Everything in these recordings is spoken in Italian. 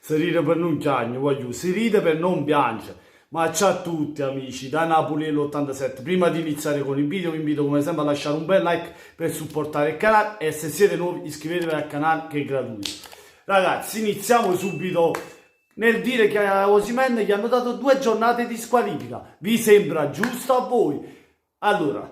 Si ride per non piangere, voglio, si ride per non piangere. Ma ciao a tutti amici, da Napoli l'87. Prima di iniziare con il video vi invito come sempre a lasciare un bel like per supportare il canale e se siete nuovi iscrivetevi al canale che è gratuito. Ragazzi, iniziamo subito nel dire che a Osimhen gli hanno dato 2 giornate di squalifica. Vi sembra giusto a voi? Allora,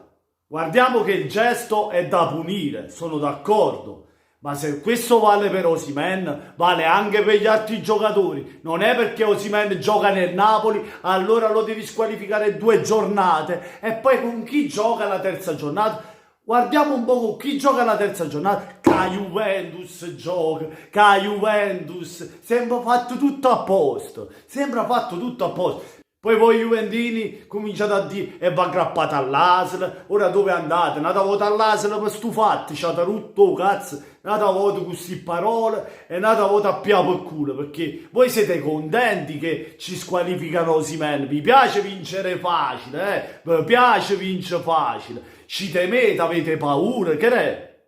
guardiamo che il gesto è da punire, sono d'accordo. Ma se questo vale per Osimhen, vale anche per gli altri giocatori. Non è perché Osimhen gioca nel Napoli, allora lo devi squalificare 2 giornate. E poi con chi gioca la terza giornata? Guardiamo un po' con chi gioca la terza giornata. Ca Juventus gioca, ca Juventus. Sembra fatto tutto a posto. Sembra fatto tutto a posto. Poi voi Juventini cominciate a dire e va aggrappata all'ASL, ora dove andate? Andate a votare all'ASL per stu fatti, c'ate rotto cazzo, andate a votare con queste parole e andate a votare a piapo il culo, perché voi siete contenti che ci squalificano Osimhen, vi piace vincere facile, vi piace vincere facile, ci temete, avete paura, che è?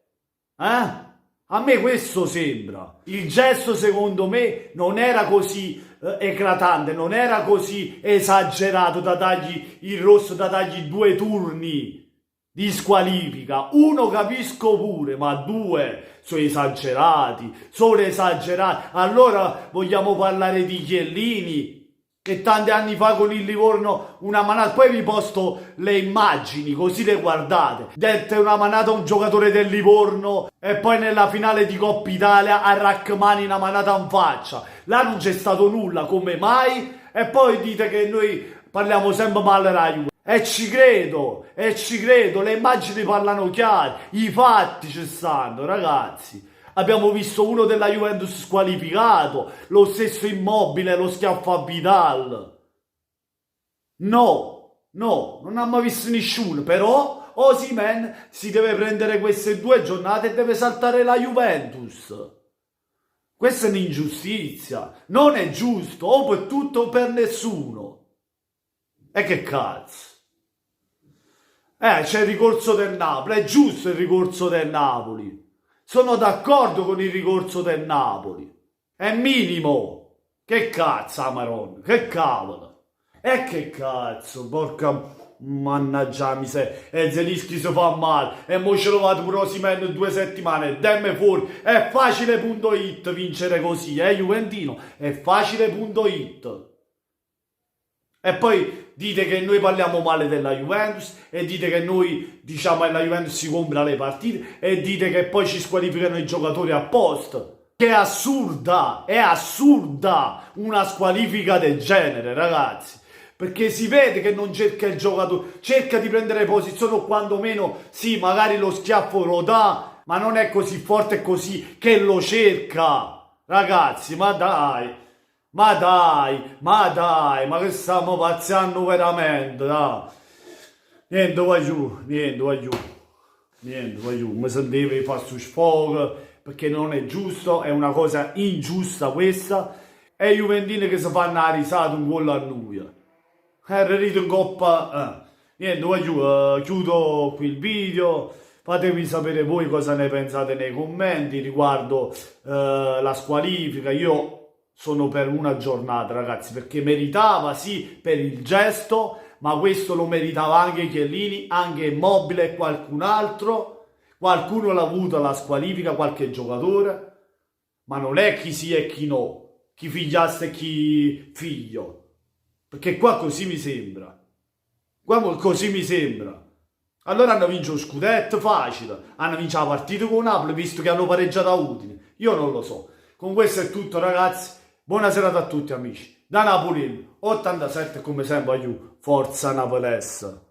A me questo sembra. Il gesto secondo me non era così eclatante, non era così esagerato da dargli il rosso, da dargli 2 turni di squalifica. 1 capisco pure, ma 2 sono esagerati, sono esagerati. Allora vogliamo parlare di Chiellini, che tanti anni fa con il Livorno una manata, poi vi posto le immagini così le guardate, dette una manata a un giocatore del Livorno e poi nella finale di Coppa Italia a Rachmani una manata in faccia, là non c'è stato nulla, come mai? E poi dite che noi parliamo sempre male della Juve. E ci credo, le immagini parlano chiaro, i fatti ci stanno ragazzi. Abbiamo visto uno della Juventus squalificato, lo stesso Immobile, lo schiaffo a Vidal. No, non abbiamo visto nessuno, però Osimhen si deve prendere queste 2 giornate e deve saltare la Juventus. Questa è un'ingiustizia, non è giusto, o per tutto o per nessuno. E che cazzo? C'è il ricorso del Napoli, è giusto il ricorso del Napoli. Sono d'accordo con il ricorso del Napoli. È minimo. Che cazzo, Amaron? Che cavolo? E che cazzo? Porca mannaggia miseria. E Zelinski si fa male. E mo ce lo vado pure Osimhen 2 settimane. Demme fuori. È facile.it vincere così, Juventino? È facile.it. E poi dite che noi parliamo male della Juventus e dite che noi diciamo che la Juventus si compra le partite e dite che poi ci squalificano i giocatori apposta. Che è assurda una squalifica del genere, ragazzi. Perché si vede che non cerca il giocatore, cerca di prendere posizione o quantomeno, sì, magari lo schiaffo lo dà, ma non è così forte e così che lo cerca. Ragazzi, ma dai. Ma che stiamo pazziando veramente, dai. Niente, va giù, mi sentivo fare su sfogo, perché non è giusto, è una cosa ingiusta questa, e i Juventini che si fanno la risata un gol a noi. Rito in coppa, niente, va giù, chiudo qui il video, fatemi sapere voi cosa ne pensate nei commenti riguardo la squalifica. Io sono per 1 giornata, ragazzi, perché meritava, sì, per il gesto, ma questo lo meritava anche Chiellini, anche Immobile e qualcun altro. Qualcuno l'ha avuta la squalifica, qualche giocatore, ma non è chi sì e chi no, chi figliasse e chi figlio. Perché qua così mi sembra. Allora hanno vinto lo scudetto facile, hanno vinto la partita con Napoli, visto che hanno pareggiato a Udine. Io non lo so. Con questo è tutto, ragazzi. Buona serata a tutti amici. Da Napoli 87 come sempre, forza Napolessa.